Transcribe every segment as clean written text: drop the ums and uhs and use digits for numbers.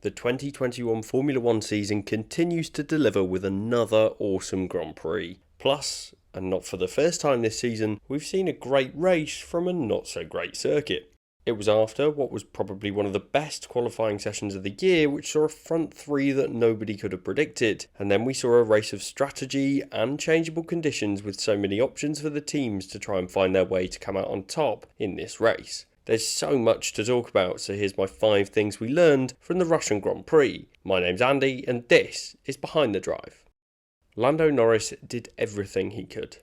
the 2021 Formula 1 season continues to deliver with another awesome Grand Prix. Plus, and not for the first time this season, we've seen a great race from a not so great circuit. It was after what was probably one of the best qualifying sessions of the year, which saw a front three that nobody could have predicted, and then we saw a race of strategy and changeable conditions with so many options for the teams to try and find their way to come out on top in this race. There's so much to talk about, so here's my 5 things we learned from the Russian Grand Prix. My name's Andy, and this is Behind the Drive. Lando Norris did everything he could.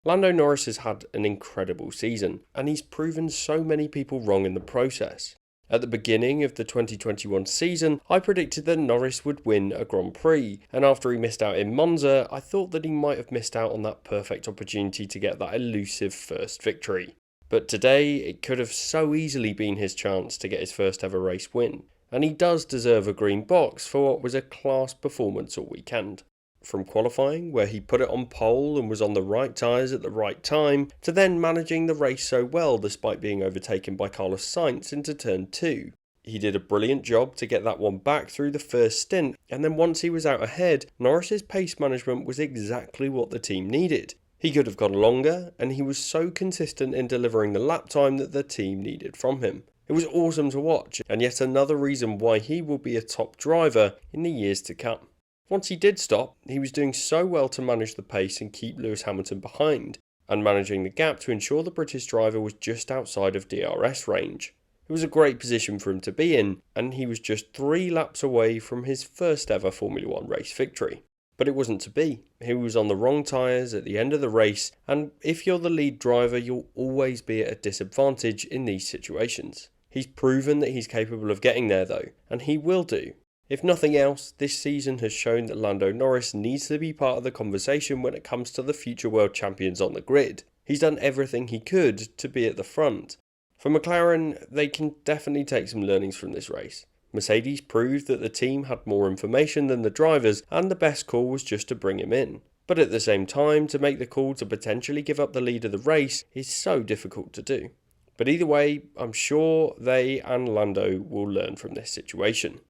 Lando Norris has had an incredible season, and he's proven so many people wrong in the process. At the beginning of the 2021 season, I predicted that Norris would win a Grand Prix, and after he missed out in Monza, I thought that he might have missed out on that perfect opportunity to get that elusive first victory. But today, it could have so easily been his chance to get his first ever race win, and he does deserve a green box for what was a class performance all weekend. From qualifying, where he put it on pole and was on the right tyres at the right time, to then managing the race so well despite being overtaken by Carlos Sainz into turn 2. He did a brilliant job to get that one back through the first stint, and then once he was out ahead, Norris's pace management was exactly what the team needed. He could have gone longer, and he was so consistent in delivering the lap time that the team needed from him. It was awesome to watch, and yet another reason why he will be a top driver in the years to come. Once he did stop, he was doing so well to manage the pace and keep Lewis Hamilton behind, and managing the gap to ensure the British driver was just outside of DRS range. It was a great position for him to be in, and he was just 3 laps away from his first ever Formula 1 race victory. But it wasn't to be. He was on the wrong tyres at the end of the race, and if you're the lead driver, you'll always be at a disadvantage in these situations. He's proven that he's capable of getting there though, and he will do. If nothing else, this season has shown that Lando Norris needs to be part of the conversation when it comes to the future world champions on the grid. He's done everything he could to be at the front. For McLaren, they can definitely take some learnings from this race. Mercedes proved that the team had more information than the drivers, and the best call was just to bring him in. But at the same time, to make the call to potentially give up the lead of the race is so difficult to do. But either way, I'm sure they and Lando will learn from this situation.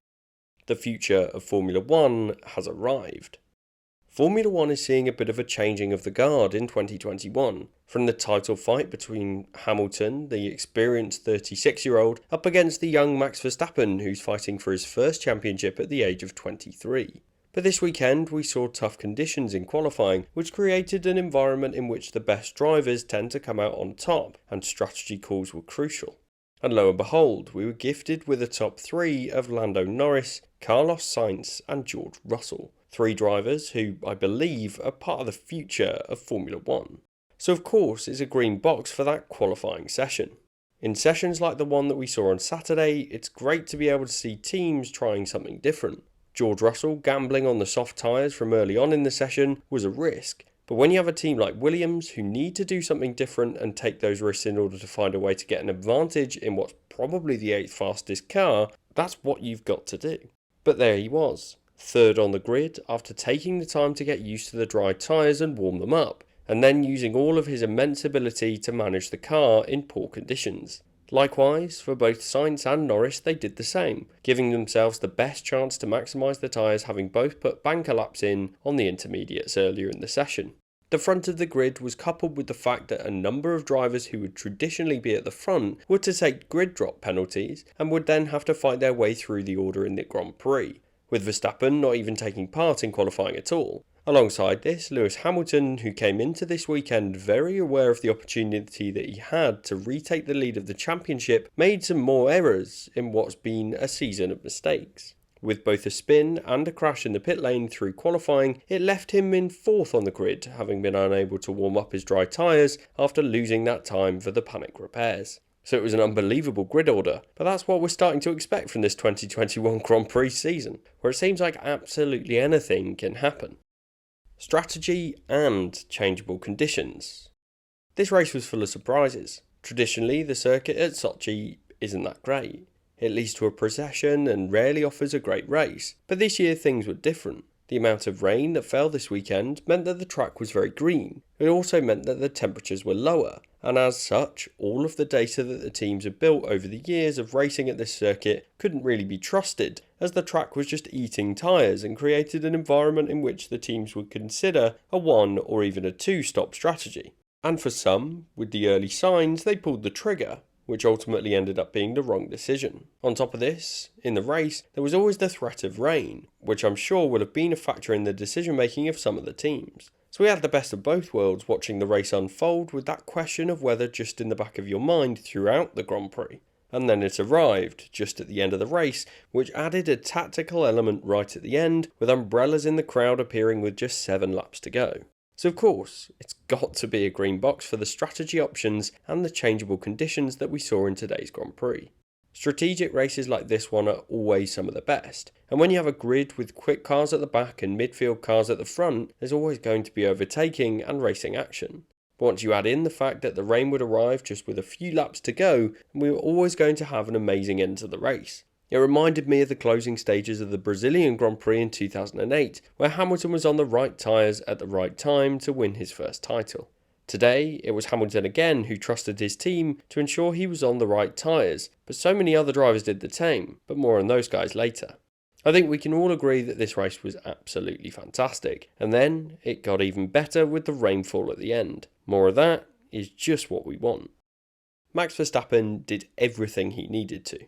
The future of Formula 1 has arrived. Formula 1 is seeing a bit of a changing of the guard in 2021, from the title fight between Hamilton, the experienced 36-year-old, up against the young Max Verstappen, who's fighting for his first championship at the age of 23. But this weekend we saw tough conditions in qualifying, which created an environment in which the best drivers tend to come out on top, and strategy calls were crucial. And lo and behold, we were gifted with a top 3 of Lando Norris, Carlos Sainz and George Russell. 3 drivers who, I believe, are part of the future of Formula 1. So of course it's a green box for that qualifying session. In sessions like the one that we saw on Saturday, it's great to be able to see teams trying something different. George Russell gambling on the soft tyres from early on in the session was a risk. But when you have a team like Williams who need to do something different and take those risks in order to find a way to get an advantage in what's probably the 8th fastest car, that's what you've got to do. But there he was, 3rd on the grid after taking the time to get used to the dry tyres and warm them up, and then using all of his immense ability to manage the car in poor conditions. Likewise, for both Sainz and Norris, they did the same, giving themselves the best chance to maximise the tyres, having both put banker laps in on the intermediates earlier in the session. The front of the grid was coupled with the fact that a number of drivers who would traditionally be at the front were to take grid drop penalties and would then have to fight their way through the order in the Grand Prix, with Verstappen not even taking part in qualifying at all. Alongside this, Lewis Hamilton, who came into this weekend very aware of the opportunity that he had to retake the lead of the championship, made some more errors in what's been a season of mistakes. With both a spin and a crash in the pit lane through qualifying, it left him in 4th on the grid, having been unable to warm up his dry tyres after losing that time for the panic repairs. So it was an unbelievable grid order, but that's what we're starting to expect from this 2021 Grand Prix season, where it seems like absolutely anything can happen. Strategy and changeable conditions. This race was full of surprises. Traditionally, the circuit at Sochi isn't that great. It leads to a procession and rarely offers a great race, but this year things were different. The amount of rain that fell this weekend meant that the track was very green. It also meant that the temperatures were lower, and as such, all of the data that the teams had built over the years of racing at this circuit couldn't really be trusted, as the track was just eating tyres and created an environment in which the teams would consider a 1 or even a 2-stop strategy. And for some, with the early signs, they pulled the trigger, which ultimately ended up being the wrong decision. On top of this, in the race, there was always the threat of rain, which I'm sure would have been a factor in the decision making of some of the teams. So we had the best of both worlds watching the race unfold, with that question of weather just in the back of your mind throughout the Grand Prix. And then it arrived, just at the end of the race, which added a tactical element right at the end, with umbrellas in the crowd appearing with just 7 laps to go. So of course, it's got to be a green box for the strategy options and the changeable conditions that we saw in today's Grand Prix. Strategic races like this one are always some of the best, and when you have a grid with quick cars at the back and midfield cars at the front, there's always going to be overtaking and racing action. But once you add in the fact that the rain would arrive just with a few laps to go, we were always going to have an amazing end to the race. It reminded me of the closing stages of the Brazilian Grand Prix in 2008, where Hamilton was on the right tyres at the right time to win his first title. Today, it was Hamilton again who trusted his team to ensure he was on the right tyres, but so many other drivers did the same, but more on those guys later. I think we can all agree that this race was absolutely fantastic, and then it got even better with the rainfall at the end. More of that is just what we want. Max Verstappen did everything he needed to.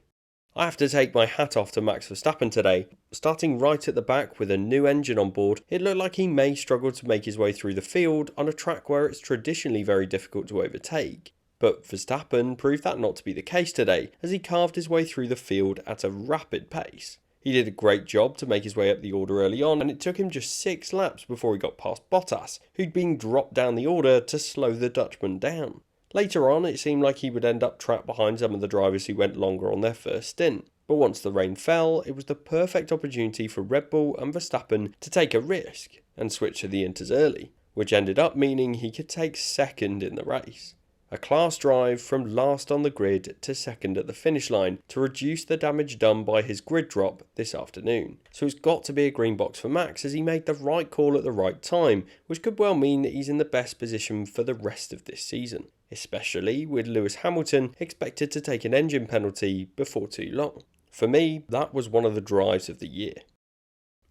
I have to take my hat off to Max Verstappen today. Starting right at the back with a new engine on board, it looked like he may struggle to make his way through the field on a track where it's traditionally very difficult to overtake. But Verstappen proved that not to be the case today, as he carved his way through the field at a rapid pace. He did a great job to make his way up the order early on, and it took him just 6 laps before he got past Bottas, who'd been dropped down the order to slow the Dutchman down. Later on, it seemed like he would end up trapped behind some of the drivers who went longer on their first stint. But once the rain fell, it was the perfect opportunity for Red Bull and Verstappen to take a risk and switch to the Inters early, which ended up meaning he could take second in the race. A class drive from last on the grid to second at the finish line to reduce the damage done by his grid drop this afternoon. So it's got to be a green box for Max, as he made the right call at the right time, which could well mean that he's in the best position for the rest of this season, especially with Lewis Hamilton expected to take an engine penalty before too long. For me, that was one of the drives of the year.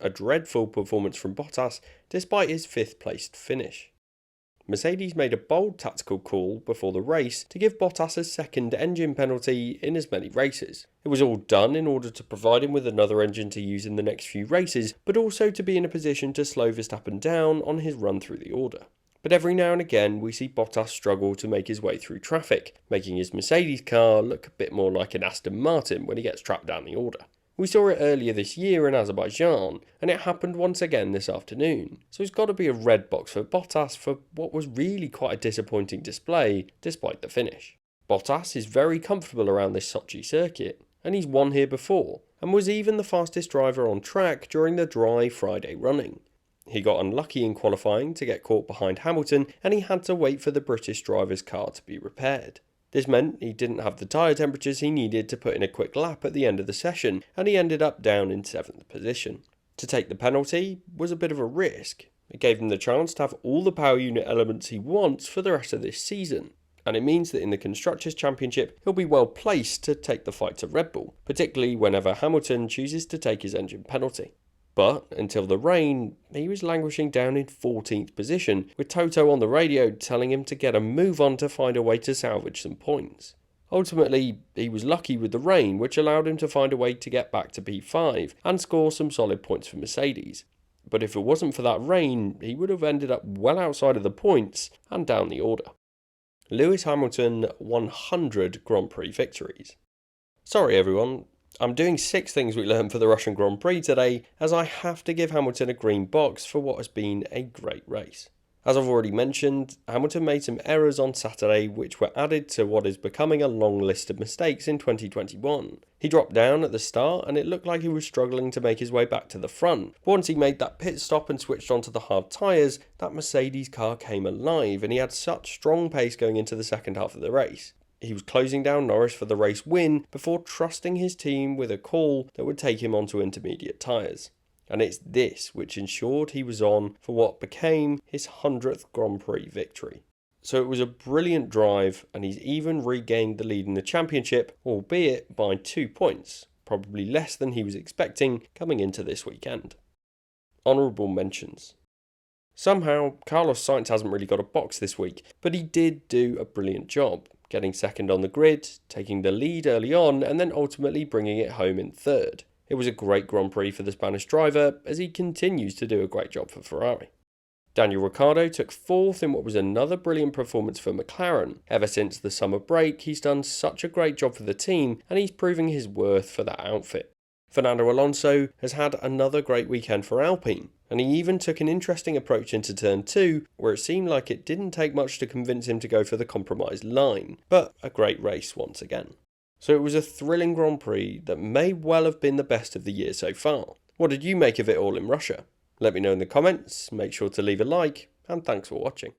A dreadful performance from Bottas despite his 5th placed finish. Mercedes made a bold tactical call before the race to give Bottas a second engine penalty in as many races. It was all done in order to provide him with another engine to use in the next few races, but also to be in a position to slow Verstappen down on his run through the order. But every now and again we see Bottas struggle to make his way through traffic, making his Mercedes car look a bit more like an Aston Martin when he gets trapped down the order. We saw it earlier this year in Azerbaijan, and it happened once again this afternoon, so it's got to be a red box for Bottas for what was really quite a disappointing display despite the finish. Bottas is very comfortable around this Sochi circuit, and he's won here before, and was even the fastest driver on track during the dry Friday running. He got unlucky in qualifying to get caught behind Hamilton, and he had to wait for the British driver's car to be repaired. This meant he didn't have the tyre temperatures he needed to put in a quick lap at the end of the session, and he ended up down in 7th position. To take the penalty was a bit of a risk. It gave him the chance to have all the power unit elements he wants for the rest of this season, and it means that in the Constructors' Championship he'll be well placed to take the fight to Red Bull, particularly whenever Hamilton chooses to take his engine penalty. But until the rain, he was languishing down in 14th position, with Toto on the radio telling him to get a move on to find a way to salvage some points. Ultimately, he was lucky with the rain, which allowed him to find a way to get back to P5 and score some solid points for Mercedes. But if it wasn't for that rain, he would have ended up well outside of the points and down the order. Lewis Hamilton 100 Grand Prix victories. Sorry everyone, I'm doing 6 things we learned for the Russian Grand Prix today, as I have to give Hamilton a green box for what has been a great race. As I've already mentioned, Hamilton made some errors on Saturday which were added to what is becoming a long list of mistakes in 2021. He dropped down at the start and it looked like he was struggling to make his way back to the front. But once he made that pit stop and switched onto the hard tyres, that Mercedes car came alive and he had such strong pace going into the second half of the race. He was closing down Norris for the race win before trusting his team with a call that would take him onto intermediate tyres. And it's this which ensured he was on for what became his 100th Grand Prix victory. So it was a brilliant drive, and he's even regained the lead in the championship, albeit by 2 points, probably less than he was expecting coming into this weekend. Honourable mentions. Somehow, Carlos Sainz hasn't really got a box this week, but he did do a brilliant job, getting second on the grid, taking the lead early on, and then ultimately bringing it home in third. It was a great Grand Prix for the Spanish driver, as he continues to do a great job for Ferrari. Daniel Ricciardo took fourth in what was another brilliant performance for McLaren. Ever since the summer break, he's done such a great job for the team, and he's proving his worth for that outfit. Fernando Alonso has had another great weekend for Alpine, and he even took an interesting approach into turn 2, where it seemed like it didn't take much to convince him to go for the compromised line, but a great race once again. So it was a thrilling Grand Prix that may well have been the best of the year so far. What did you make of it all in Russia? Let me know in the comments, make sure to leave a like, and thanks for watching.